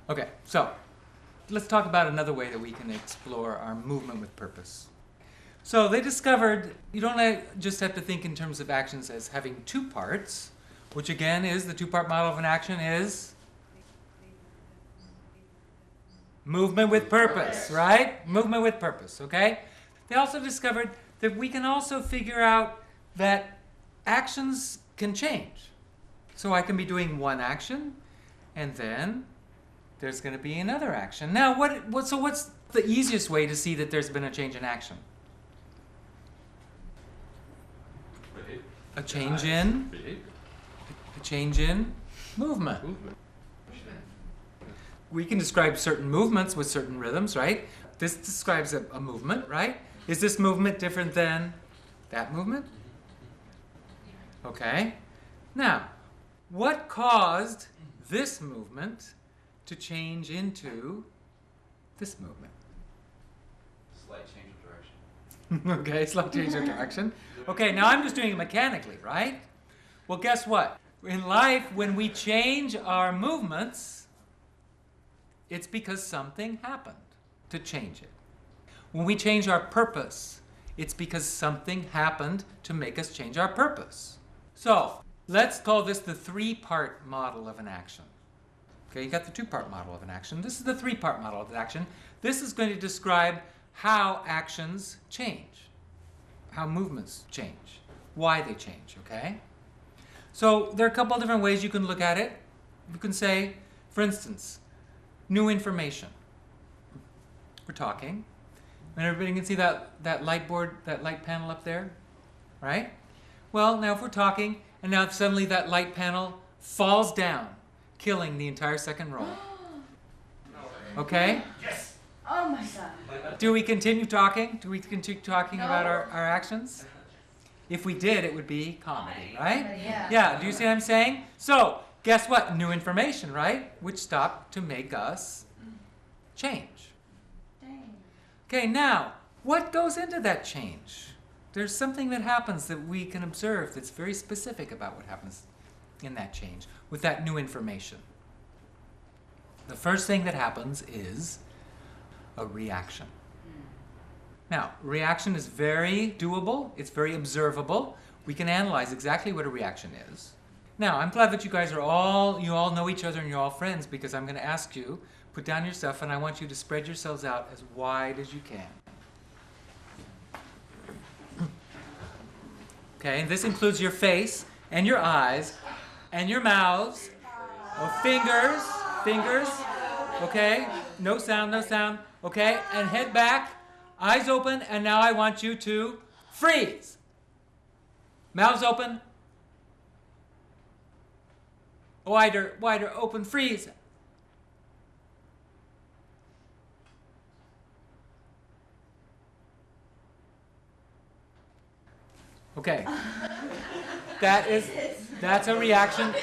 Okay, so let's talk about another way that we can explore our movement with purpose. So they discovered you don't just have to think in terms of actions as having two parts, which again is the two-part model of an action is movement with purpose, right? Movement with purpose, okay? They also discovered that we can also figure out that actions can change. So I can be doing one action, and then there's going to be another action. Now, what's the easiest way to see that there's been a change in action? A change in movement. We can describe certain movements with certain rhythms, right? This describes a movement, right? Is this movement different than that movement? Okay. Now, what caused this movement to change into this movement? Slight change of direction. Okay, slight change of direction. Okay, now I'm just doing it mechanically, right? Well, guess what? In life, when we change our movements, it's because something happened to change it. When we change our purpose, it's because something happened to make us change our purpose. So, let's call this the three-part model of an action. Okay, you got the two-part model of an action. This is the three-part model of an action. This is going to describe how actions change, how movements change, why they change, okay? So there are a couple of different ways you can look at it. You can say, for instance, new information. We're talking, and everybody can see that light board, that light panel up there, right? Well, now if we're talking, and now suddenly that light panel falls down, killing the entire second row. Okay? Yes! Oh my God. Do we continue talking? Do we continue talking about our actions? If we did, it would be comedy, right? Yeah. Do you see what I'm saying? So, guess what? New information, right? Which stopped to make us change. Dang. Okay, now, what goes into that change? There's something that happens that we can observe that's very specific about what happens in that change with that new information. The first thing that happens is a reaction. Now, reaction is very doable, it's very observable. We can analyze exactly what a reaction is. Now, I'm glad that you guys you all know each other and you're all friends, because I'm going to ask you, put down your stuff, and I want you to spread yourselves out as wide as you can. Okay, and this includes your face and your eyes and your mouths, fingers, okay? No sound, okay? And head back, eyes open, and now I want you to freeze. Mouths open. Wider, open, freeze. Okay. That's a reaction.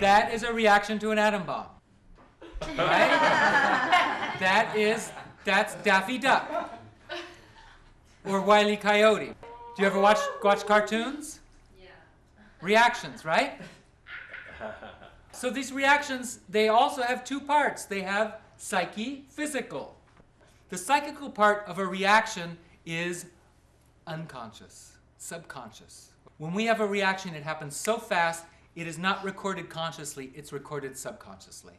That is a reaction to an atom bomb. Right? That's Daffy Duck. Or Wile E. Coyote. Do you ever watch cartoons? Yeah. Reactions, right? So these reactions, they also have two parts. They have psyche, physical. The psychical part of a reaction is unconscious, subconscious. When we have a reaction, it happens so fast, it is not recorded consciously, it's recorded subconsciously.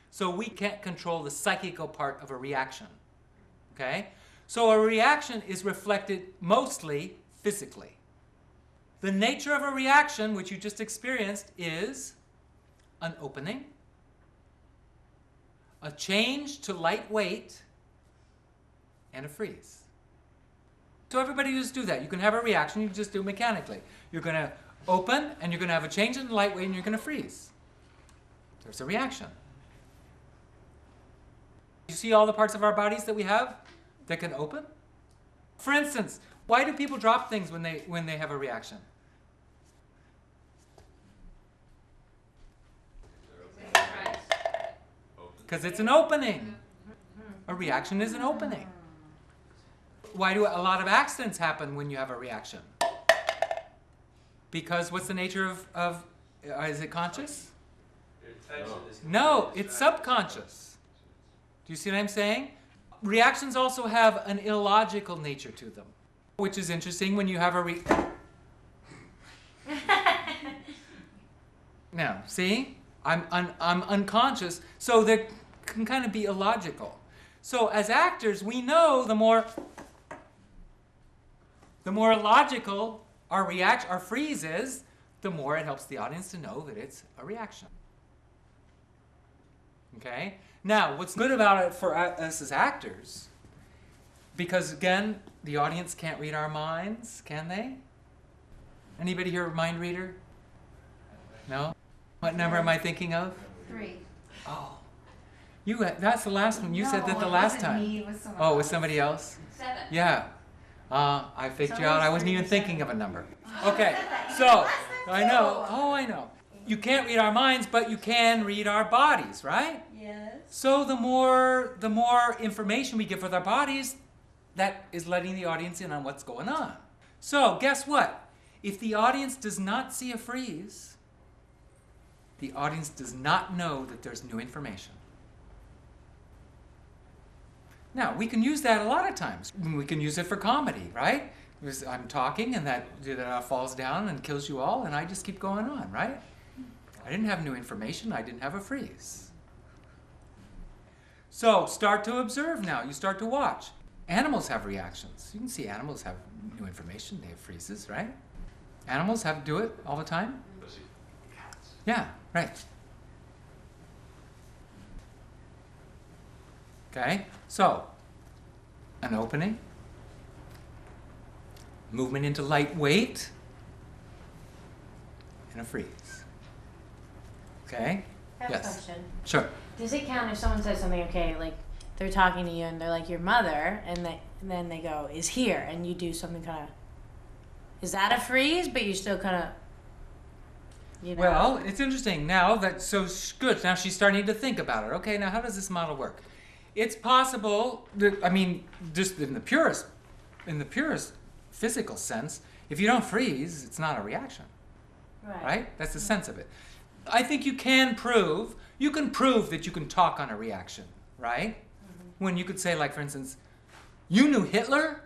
So we can't control the psychical part of a reaction. Okay? So a reaction is reflected mostly physically. The nature of a reaction, which you just experienced, is an opening, a change to light weight, and a freeze. So everybody just do that. You can have a reaction, you can just do it mechanically. You're going to open, and you're going to have a change in light weight, and you're going to freeze. There's a reaction. You see all the parts of our bodies that we have that can open? For instance, why do people drop things when they have a reaction? Because it's an opening. A reaction is an opening. Why do a lot of accidents happen when you have a reaction? Because what's the nature of is it conscious? No, it's subconscious. Do you see what I'm saying? Reactions also have an illogical nature to them, which is interesting when you have a Now, see? I'm unconscious, so they can kind of be illogical. So as actors, we know the more illogical our freeze is, the more it helps the audience to know that it's a reaction. Okay? Now, what's good about it for us as actors, because again, the audience can't read our minds, can they? Anybody here a mind reader? No? What number am I thinking of? 3. Oh. That's the last one. You said that the last time. Me, it was someone Oh, it was else. somebody else? 7. Yeah. I faked you out. I wasn't even thinking of a number. Okay. Last So, night I know. Oh, I know. You can't read our minds, but you can read our bodies, right? Yes. So the more information we give with our bodies, that is letting the audience in on what's going on. So guess what? If the audience does not see a freeze, the audience does not know that there's new information. Now, we can use that a lot of times. We can use it for comedy, right? Because I'm talking and that falls down and kills you all, and I just keep going on, right? I didn't have new information. I didn't have a freeze. So start to observe now. You start to watch. Animals have reactions. You can see animals have new information. They have freezes, right? Animals do it all the time. Yeah, right. Okay, so an opening, movement into lightweight, and a freeze. Okay? I have Yes. a question. Sure. Does it count if someone says something, okay, like they're talking to you and they're like your mother, and then they go, is here, and you do something kind of, is that a freeze, but you still kind of, you know? Well, it's interesting now that, good, now she's starting to think about it. Okay, now how does this model work? It's possible that, I mean, just in the purest physical sense, if you don't freeze, it's not a reaction, right? That's the sense of it. I think you can prove that you can talk on a reaction, right? Mm-hmm. When you could say, like, for instance, you knew Hitler?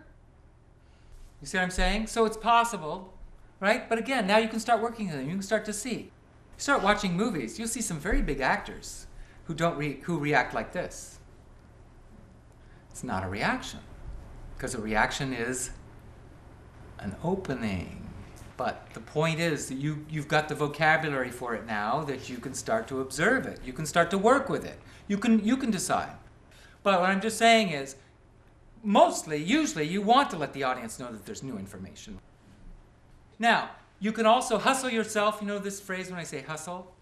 You see what I'm saying? So it's possible, right? But again, now you can start working with them. You can start to see. You start watching movies, you'll see some very big actors who react like this. It's not a reaction, because a reaction is an opening. But the point is that you've got the vocabulary for it now, that you can start to observe it. You can start to work with it. You can decide. But what I'm just saying is, usually, you want to let the audience know that there's new information. Now, you can also hustle yourself. You know this phrase when I say hustle?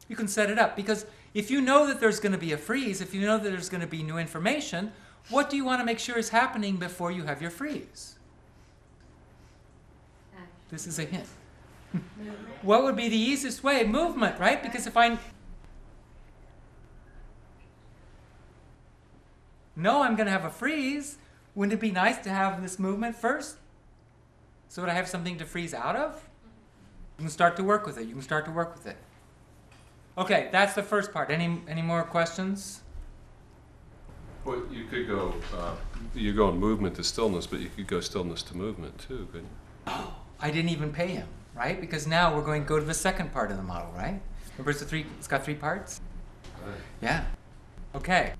You can set it up, because if you know that there's going to be a freeze, if you know that there's going to be new information, what do you want to make sure is happening before you have your freeze? This is a hint. What would be the easiest way? Movement, right? Because if I know I'm going to have a freeze, wouldn't it be nice to have this movement first? So that I have something to freeze out of? You can start to work with it. You can start to work with it. Okay, that's the first part. Any more questions? Well, you could go, you go in movement to stillness, but you could go stillness to movement too, couldn't you? Oh, I didn't even pay him, right? Because now we're going to go to the second part of the model, right? Remember it's got 3 parts? Right. Yeah. Okay.